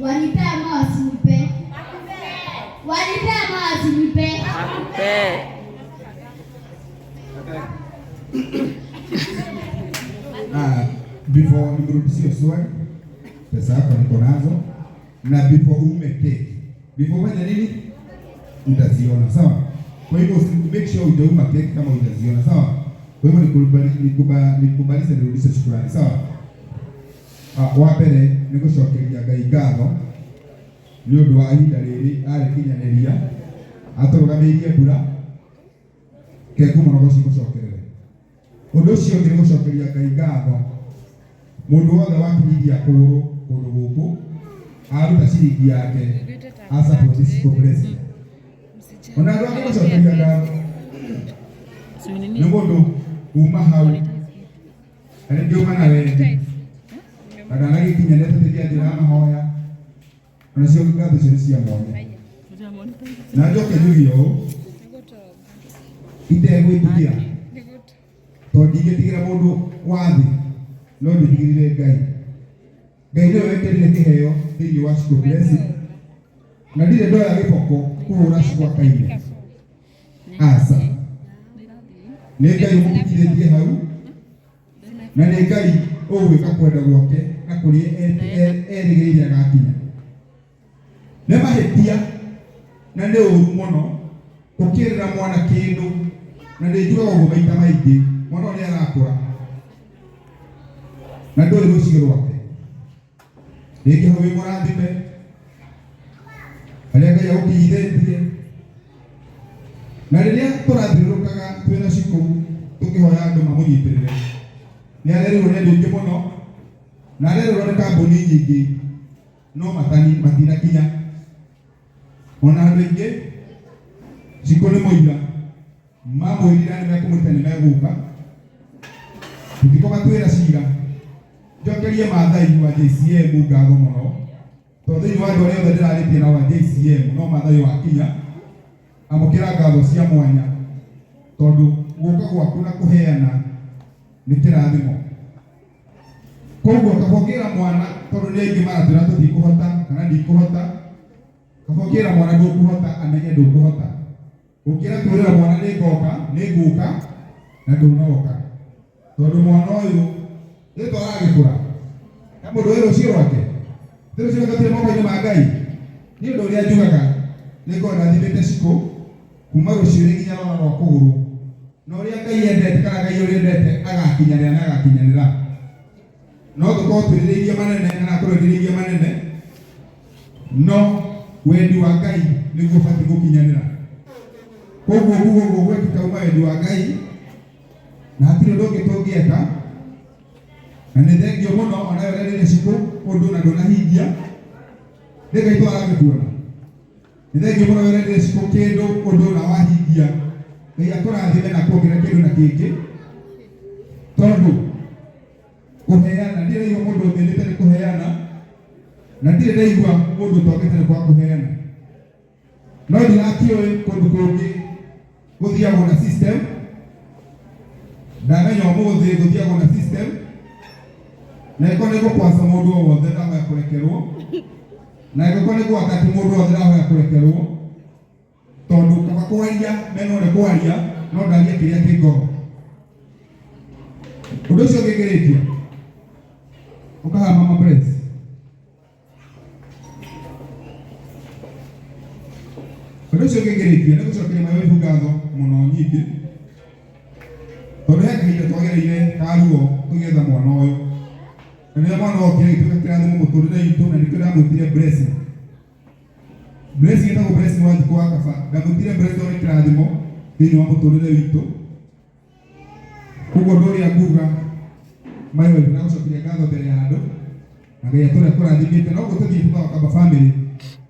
Wanipea mawa sinipe. Wanipea mawa sinipe. Before nimrudishie swali, pesa yako niko nazo, na before ume keki, before fanya nini, utaziona sawa. Kwa hivyo make sure ujauma keki kama utaziona sawa. Kwa hivyo nikubalize nirudishe shukrani sawa. Wa mbere nĩ gũcokeria Ngai ngatho nĩ ũndũ wa ihinda rĩrĩ arĩkinyanĩria atũrũgamĩirie mbura kegũ mũno gũcigũcokerere. Ũndũ ũcio ũngĩ nĩ gũcokeria Ngai ngatho mũndũ wothe wakinyithia kũgũrũ kũndũ gũkũ aruta ciringi yake support this blessing. Ona andũ angĩ gũcokeria ngatho nĩ mũndũ uma hau arĩ uma na wendi aganagĩkinya nĩtũteithia njĩra mahoya ona cio ngatho cio cia mwanya na njoke njuge ũũ itegwĩtigĩra tondũ ndingĩtigĩra mũndũ wathĩ no ndigĩrire Ngai. Ngai nĩwe wekĩrire kĩheo thĩinĩ wa Shiko Blessing na ndirĩ ndoya gĩboko kũhũra Shiko akaire aca nĩ Ngai mũkinyithĩtie hau na nĩ Ngai ũgwĩka kwenda gwake na kũrĩa erĩgĩrĩire agakinya. Nĩ mahĩtia na nĩ ũru mũno ũkĩrĩra mwana kĩndũ na nĩ njugaga ũguo maita maingĩ mwana ũrĩa arakũra na ndũrĩ rũciũ rwake. Rĩngĩ hau wĩ mũrathime arĩa Ngai agũkinyithĩtie na rĩrĩa tũrathiũrũrũkaga twĩna Shiko tũkĩhoya andũ mamũnyitĩrĩre nĩ arerĩrwo nĩ andũ aingĩ mũno na arerĩrwo nĩ kambuni nyingĩ no matinakinya. Ona andũ aingĩ Shiko nĩ mũira mamwĩrira nĩ mekũmũruta nĩ megũka tũtikũmatuĩra cira. Njokerie Maathai wa JCM ngatho mũno tondũ thĩinĩ wa andũ arĩa othe ndĩrarĩtie nao wa JCM no Maathai wakinya amũkĩra ngatho cia mwanya tondũ gũka gwaku na kũheana nĩ kĩrathimo. Koguo kabongera mwana tondũ nĩ aingĩ maratwĩra tũtikũhota kana ndikũhota. Kabongera mwana ndũkũhota amenye ndũkũhota. Ũkĩra twĩrĩra mwana nĩ ngũka na ndũnoka tondũ mwana ũyũ rĩtwa aragĩkũra na mũndũ wĩ rũciũ rwake rũciũ rwake moko-inĩ ma Ngai. Nĩ ũndũ ũrĩa njugaga nĩ Ngai ndathimĩte Shiko kuma rũciũ nginya rwara rwa kũgũrũ na ũrĩa Ngai endete kana Ngai ũrĩa endete agakinyanĩra na agakinyanĩra. No tũkorwo twĩrĩrĩirie manene kana tũrĩrĩirie manene no wendi wa Ngai nĩguo batiĩ gũkinyanĩra. Koguo guo gwĩkĩka uma wendi wa Ngai na hatirĩ ũndũ ũngĩ tũngĩeka na nĩ thengio mũno ona ũrerĩire Shiko ũndũ na ndũnahingia nĩ Ngai twaragĩkuona. Nĩ thengio mũno ũrerĩire Shiko kĩndũ ũndũ na wahingia Ngai akũrathime na kuongerera kĩndũ na kĩngĩ tondũ kũheana ndirĩ igua mũndũ ũmĩnĩte nĩ kũheana na ndirĩ ndaigua mũndũ ũtongete nĩ kwa kũheana. No ndirakĩũĩ kũndũ kũngĩ gũthiagwo na system. Ndamenya ũmũthĩ gũthiagwo na system na ĩko nĩ gũkwaca mũndũ o wothe ndahoya kũrekerwo na ĩko nĩ gwaka atĩ mũndũ wothe ndahoya kũrekerwo tondũ kaba kwaria meno nĩ kwaria no ndaria kĩrĩa kĩ ngoro. Ũndũ ũcio ũngĩgeretio ũkaha mama praise. Ũndũ ũcio ũngĩgeretio nĩ gũcokeria maũndũ ngatho mũno nyingĩ tondũ he kahinda twagĩrĩire karuo tũgĩetha mwana ũyũ na rĩrĩa mwana okire gĩtuĩka kĩrathimo mũtũrĩre witũ na nĩkĩo ndamwĩtire blessing. Blessing ĩtagwo blessing wa thikũ wa kaba ndamwĩtire blessing ũrĩa kĩrathimo thĩinĩ wa mũtũrĩre witũ. Koguo ũndũ ũrĩa nguga mayo na gũcokeria ngatho mbere ya andũ na Ngai atũre kũrathimĩte no gũtũthiĩ tũtawa kaba family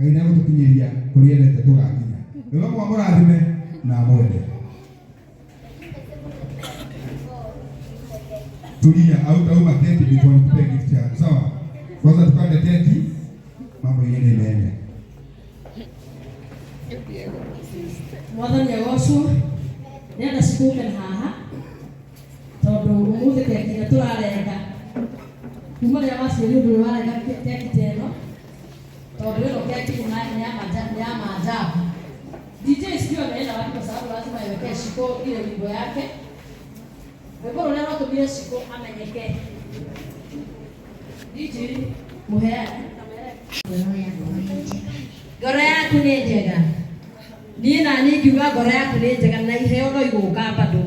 Ngai nĩ agũtũkinyĩria kũrĩa endete tũgakinya. Wĩra wa mũrathime na mwende. Tulia au maketi before nikupe gift yako. Sawa? Kwanza tukande keki mambo yene mene. Mwathani agocwo nenda cikuke haha tondũ ũmũthĩ keki ĩrĩa tũrarenga kuma rĩrĩa nĩ ũndũ warega keki teno tondũ ĩno keki nĩ ya maajabu. DJ sio anaenda wapi kwa sababu lazima iwekee Shiko ile wimbo yake. Wimbo ule unatumia Shiko amenyeke. DJ muhea ngoro yaku nĩ njega. Niĩ na niĩ ngiuga ngoro yaku nĩ njega na iheo no igũka bado.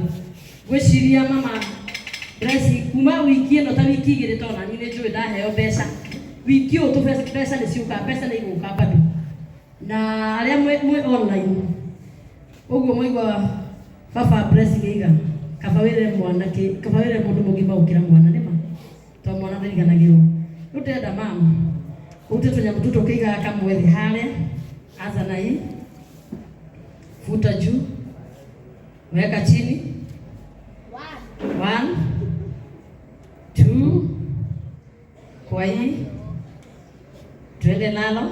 Gwĩciria mama Grace kuma wiki ĩno ta wiki igĩrĩ tona niĩ nĩ njũĩ ndaheo mbeca. Wiki ũyũ mbeca nĩ ciũka, mbeca nĩ igũka bado. Na arĩa mwĩ online ũguo mwaigua baba Blessing iga kaba wĩre mũndũ mũgima gũkĩra mwana nĩma tondũ mwana ndariganagĩrwo. Rĩu ndĩrenda mama ũrute tũnyamũ tũtũ ũkĩigaga kamwe thĩ harĩa, anza na hii, futa juu, weka chini, 1 2 kwa hii, twende nalo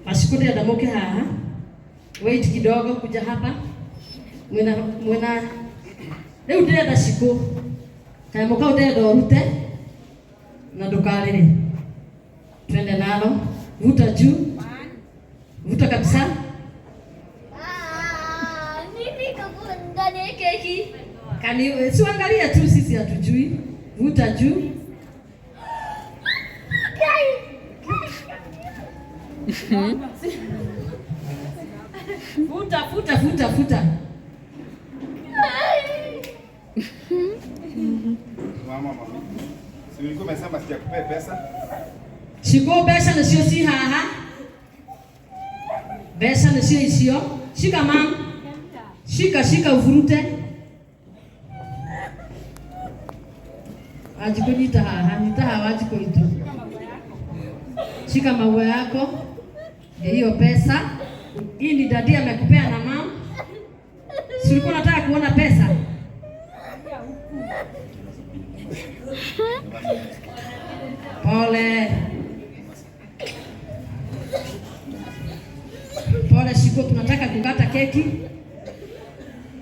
Mashukuru ya damoke haha. Wait kidogo kuja hapa. Mwena leo ndĩrenda Shiko kanyamũ kau ndĩrenda ũrute na ndũkarĩre. Twende nalo, vuta juu, vuta kabisa. Mimi kakunda ni keki. Kani siangalia tu, sisi hatujui. Vuta juu. Futa. Mama. Si ulikuwa umesema sijakupea pesa? Shiko pesa na sio si haha. Pesa na sio isio. Shika mama. Shika uvurute. Ajikunita haha, nitaha wajikuitu. Shika maua yako. Hiyo pesa. Hii ni dadi amekupea na mama. Si ulikuwa unataka kuona pesa? Pole Shiko, tunataka kukata keki.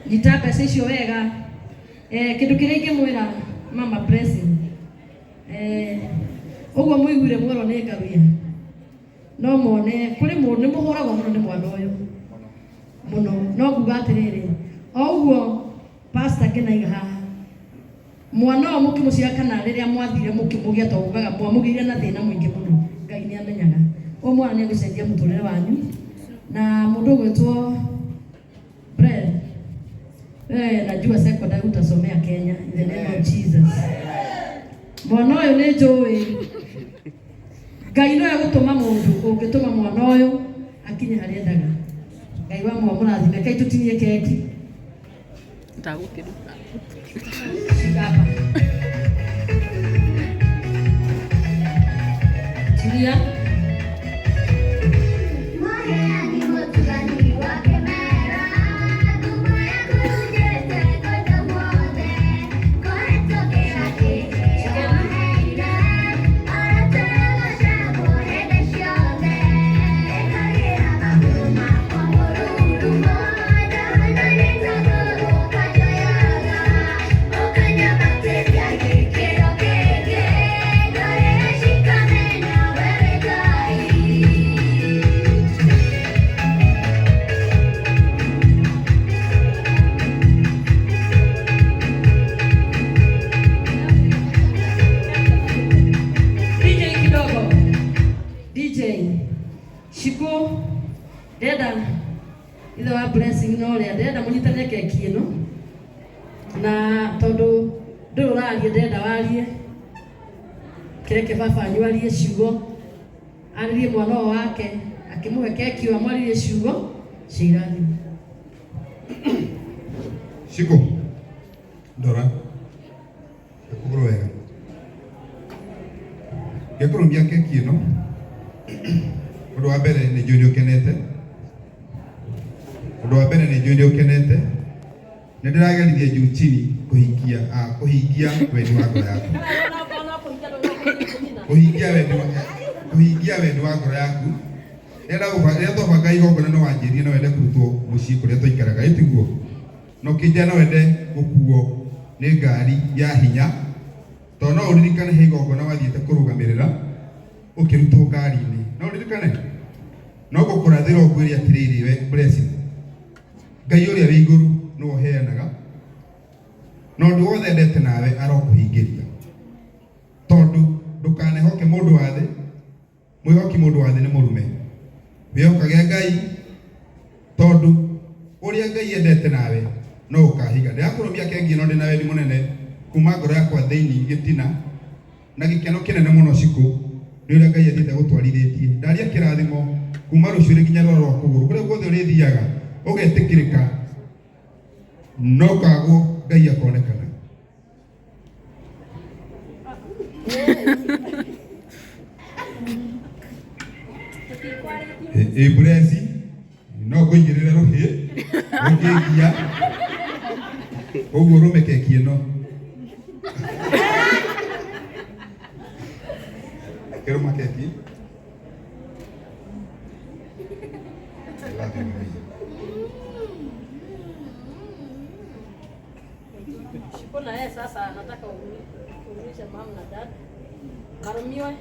Nitabe sisho wega. Kindu kĩrĩa ingĩmwĩra mama Blessing. Ũguo mũiguire mwero nĩ ngawia. No mone kũrĩ mũndũ nĩ mũhũragwo mũno nĩ mwana ũyũ. Mũno no kuga atĩrĩrĩ. Ũguo pastor kĩnaiga haha. Mwana wa mũkĩmũcia kana rĩrĩa mwathire mũkĩmũgĩa to ugaga mwamũgĩire na thĩna mũingĩ mũno. Ngai nĩ amenyaga. O mwana nĩ agũcenjia mũtũrĩre wanyu. Na mũndũ gwĩtwo Bread. Najua secondary utasomea Kenya in the name of Jesus. Mwana ũyũ nĩ njũĩ. Ngai no agũtũma mũndũ ũngĩtũma mwana ũyũ akinye harĩa endaga. Ngai wa mũrathime kai tũtinie keki. Ndagũkĩruta. Hapa. Tulia. Shiko deda ithe wa Blessing no ria deda mũnyitane keki ĩno na tondũ ndũrarie deda warie kireke baba anywarie ciugo aririe mwana wake akĩmũhe keki wa mwaririe ciugo ciirathi. Shiko ndora ekugoro wega gĩkũrũmia keki ĩno. Ũndũ wa mbere nĩ njũĩ ũkenete. Nĩ ndĩragerithia juu chini kũhingia wendi wa ngoro yaku. Kũhingia wendi wa ngoro yaku Rĩrĩa twabanga igongona no wanjĩrie no wende kũrutwo mũciĩ kũrĩa tũikaraga ĩtiguo. No kĩnja no wende gũkuo nĩ ngari ya hinya. Tondũ no ũririkane he igongona wathiĩte kũrũgamĩrĩra ũkĩrutwo ngari-inĩ. No ũririkane? No gũkũrathĩra ũkwĩre atĩrĩrĩ we blessing. Ngai ũrĩa wĩ igũrũ no ũheanaga. Na ũndũ wothe endete nawe arokũhingĩria. Tondũ ndũkanehoke mũndũ wa thĩ. Mwĩhoki mũndũ wa thĩ nĩ mũrume. Wĩhokage Ngai tondũ ũrĩa Ngai endete nawe no ũkahinga. Ndĩrakũrũmia kengi ĩno ndĩ na wendi mũnene kuma ngoro yakwa thĩinĩ gĩtina na gĩkeno kĩnene mũno cikũ nĩ ũrĩa Ngai athiĩte gũtwarithĩtie. Ndaria kĩrathimo kuma rũciũ nginya rwaro rwa kũgũrũ kũrĩa guothe ũrĩthiaga ũgetĩkĩrĩka no kagwo Ngai akonekana. Blessing no kũigĩrĩra rũhĩ ũngĩgia ũguo rũme keki ĩno kĩrũma keki Shikona sasa nataka uulize mama na dad. Karumiwe.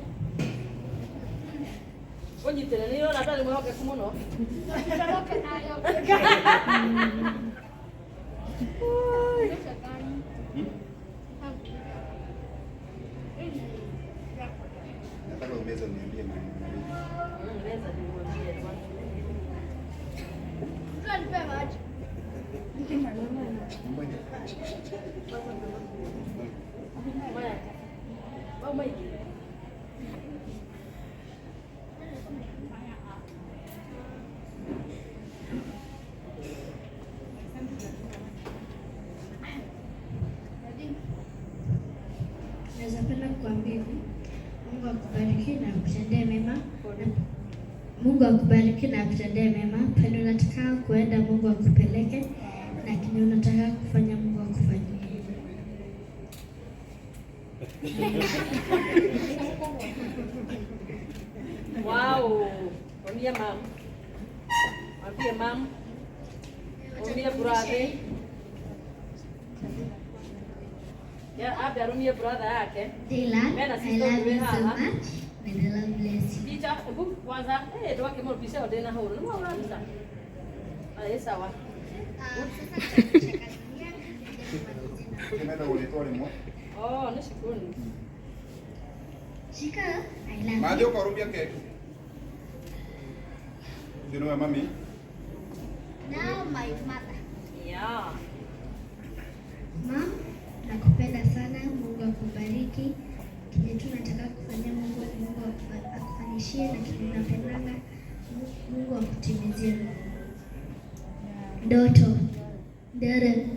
Onyitele nilo nataka mwoke kumuno. Mwoke nayo. Nataka umeza niambie maneno mawili. Umeza niambie maneno. Napenda kuambia Mungu akubariki na akutendee mema. Mungu akubariki na akutendee mema. Pale unataka kuenda Mungu akupeleke na kile unataka kufanya Mungu akufanyie. Wow. Omia mam. Omia mam. Omia brother. Ya abia rumia brother yake. Dylan, I love you so much. May the Lord bless you. Picha huku kwanza ndio kama pisha odena horo. Ndio unaanza. Sawa. Oh, nashukuru. Shika, I love you. Majo karubia keki. You know mommy? Now my mother. Yeah. Mom, nakupenda sana. Mungu akubariki. Kile tunataka kufanya Mungu akufanyishie na kile unapendanga Mungu akutimizie. Ndoto. Dere.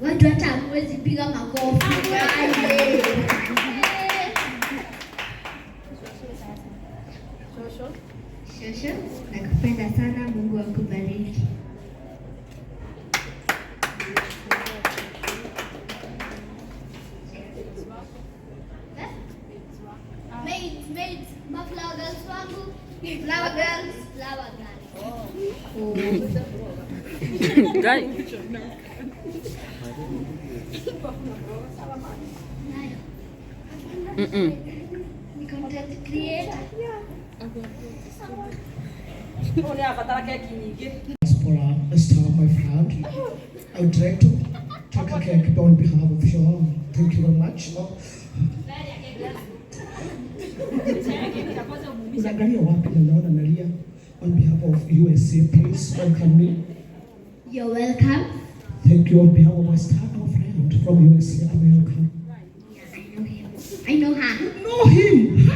Watu hata hamwezi piga makofi. Shosho, nakupenda sana. Mungu akubariki. Mates, maflower girls wangu. Flower girls. Guy. Ni content creator. Oni afatara keki nyingi. Diaspora star, my friend. I would like to take a cake on behalf of Sean. Thank you very much. Unaangalia wapi na naona nalia? On behalf of USA, please welcome me. You're welcome. Thank you on behalf of my star, our friend from USA, America. Yeah, I know him. I know her. You know him?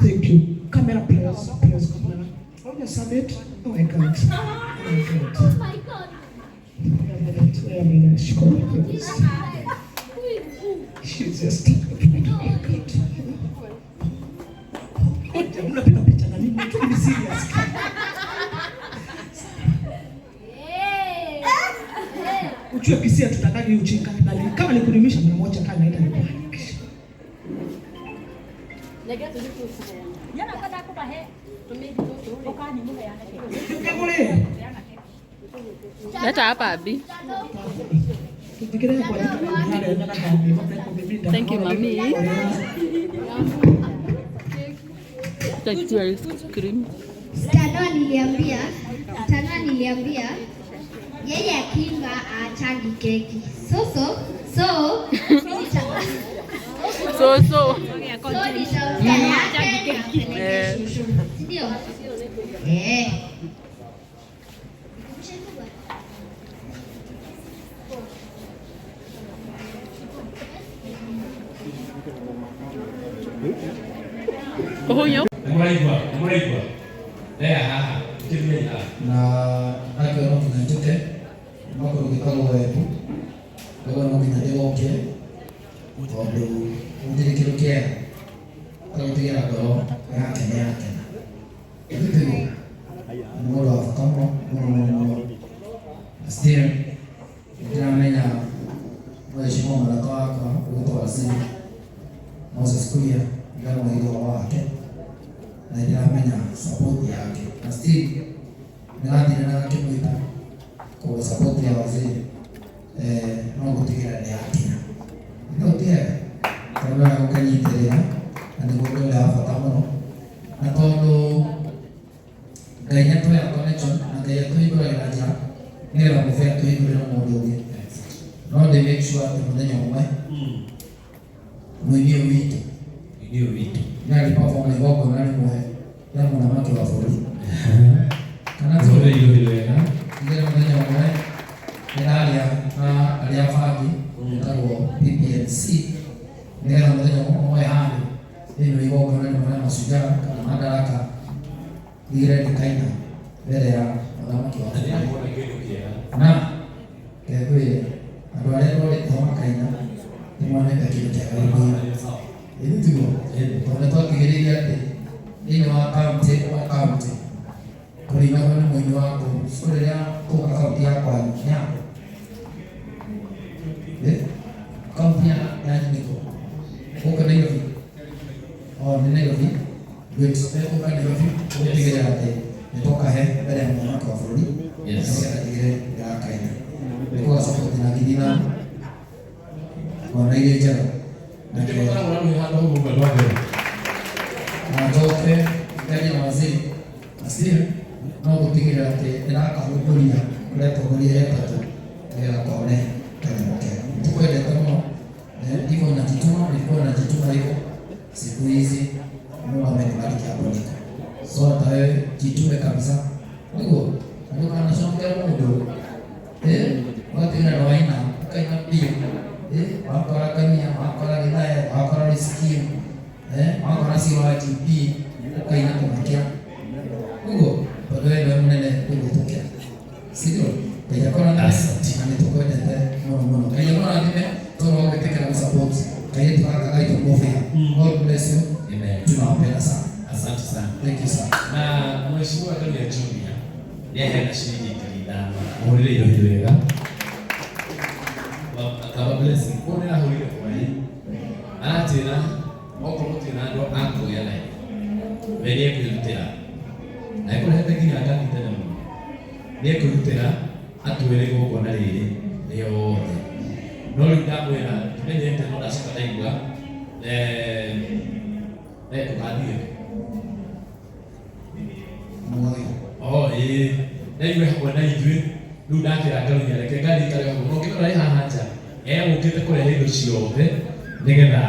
Thank you. Camera, please, camera. Oh, you saw it? Oh my God. Oh my God. She's just unapenda picha na mimi tu ni serious. Uchue kisia tutaka hii uchika na kama ni kulimisha mara moja kana naenda nyumbani. Yana kada kuba he. Okani mume yana. Kagole. Leta hapa Abi. Thank you, Mommy. Thank you, ice cream. Tanua niliambia yeye akinga achangi keki. So ndio. Kohonyo. Muraigwa. Haha, kitumia haha. Na ake no kinatuke. Mako gikalo wetu. Kwa no kinateboke. Tondu ndiri kirukia. Kwa ntigira ngoro yake. Nditego. Moro afakamo, moro. Still ndamenya mheshimiwa Maraka wako kutoka Waziri Moses Kuria ngano hiyo wake na ndamenya support yake na still ninathina kimwita kwa support ya waziri no gutigira ni yakinya no tie kana ukanyiterera na niguo ndio bata muno na tondu ngai nĩatũheaga connection na ngai atũhingũragĩra njĩra nĩgetha mũbea tũhingũrĩre mũndũ ũngĩ no ndĩ make sure atĩ mũthenya ũmwe mũini ũyũ witũ nĩarĩ-perform igongona rĩmwe rĩa mũthamaki wa bũrũri kana tũrĩirũĩ wega nĩgetha mũthenya ũmwe nĩndaria na arĩa bangi wĩtagwo PPNC nĩgetha mũthenya ũmwe handũ thĩinĩ wa igongona rĩmwe rĩa Mashujaa kana Madaraka Dire kaina mbere ya mũthamaki wa bũrũri na kegwĩre andũ arĩa rorete makaina nĩmonete kĩndũ kĩa gũikũia ĩthutiguo tondũ nĩtwakĩgĩrĩire atĩ thĩinĩ wa kaũntĩ kũringana na mũini wa kũu rĩrĩa tũka kaũntĩ ya kwanyu nĩ yakũ kaũntĩ yanyu nĩkũ gũkũ Nairobi nĩ Nairobi gwĩtũka Nairobi gũtigĩrĩra atĩ nĩtũkahe mbere ya mũthamaki wa bũrũri nĩgetha tigĩre ndĩrakaina nĩkũga support na ngithina ona iria njega na njoke ngaria na waziri Nasir no gũtigĩrĩra atĩ ndĩrakahũthĩria ũrĩa tongoria yetatũ nĩgetha kone kanyamũ kega nĩtũkwendete mũno ndivyo najituma hivyo siku hizi Mungu amenibariki hapo niko. So hata wewe jitume kabisa. Mungu, ndio anashonkea Mungu. Watu ina waina, kaina pia. Wakora kania, wakora gidaya, wakora risikia. Wakora siwa TP, kaina kumakia. Mungu, bado wewe mnene kutokea. Sio? Kaya kona na anitokwenda mono. Kaya kona ndime toro wekeka support. Kaya tukaka itokofia. God bless you. Amen. Tunawapenda sana. Asante sana. Thank you sana. Na mheshimiwa Karia Junior nĩaheana ciringi 5,000 mũrĩre irio wega. Akaba blessing kũrĩa ahũrire kwai. Aratĩra okorwo mũtĩna andũ akuoya nayo. We nĩekwĩrutĩra. Na ekũrehete nginya ngari tene mũno. Nĩekwĩrutĩra atwĩre igongona rĩrĩ rĩothe. No rĩu ndamwĩra tũmenyete no ndacoka ndaigua tukadie naigwe hamwe na ithuĩ rĩu ndakĩra Ngai nĩareke ngari ikarega mũno ũngĩrora ĩ haha nja egũkĩte kũrehe indo ciothe nĩgetha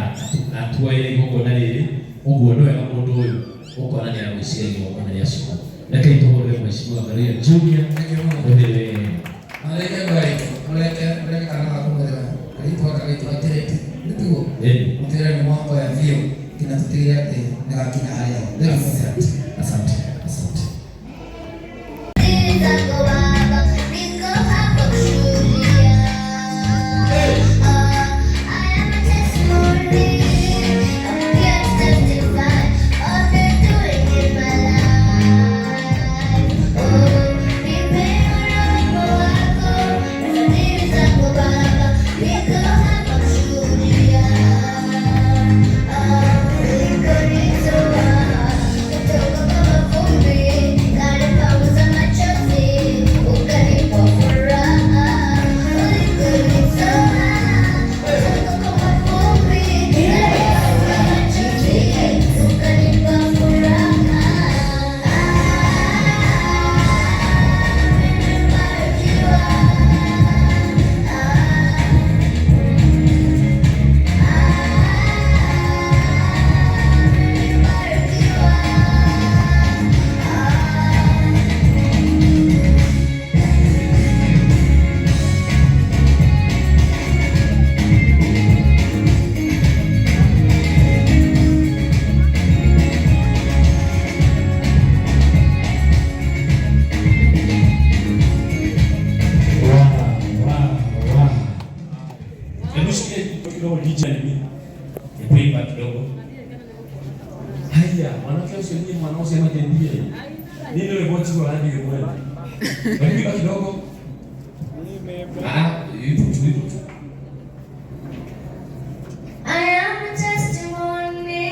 atuoere igongona rĩrĩ ũguo nĩ wega mũndũ ũyũ ũkona nĩagwĩciria igongona rĩa cukuru rekei tũhũrĩre mheshimiwa Karia Junior ũhĩrĩre Mereka akan kumulai. Itu akhirnya itu. Mungkin ni mambo ya vio kinatutia na kina haya. Asante. kidogo. Haya, mwanamke usiye mwana usema jendie. Nini wewe boti kwa hadi wewe? Baki kidogo. Hivi tu. I am a testimony.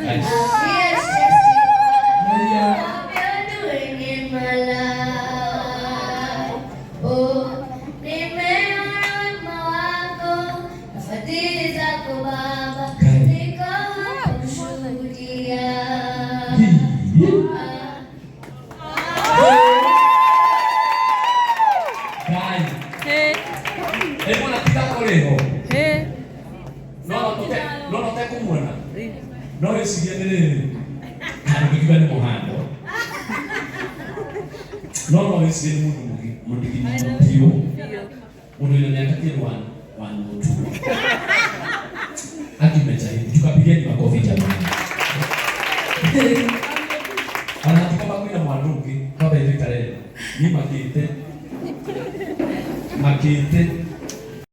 Yes. Yes, testimony. What you're doing in my life. Oh, nimeona wako, fadhili zako Baba, niko hapa kushuhudia. Hey. Hebu nataka leo. Hey. No te kumwona. No esigenere. Anabikibane muhando. No esigenere mundu pio. Mundu ile nyakati one two. Akimecha hivi tukapigeni makofi jamani. Anataka kwenda mwanduki kwa bebe kale. Ni makite.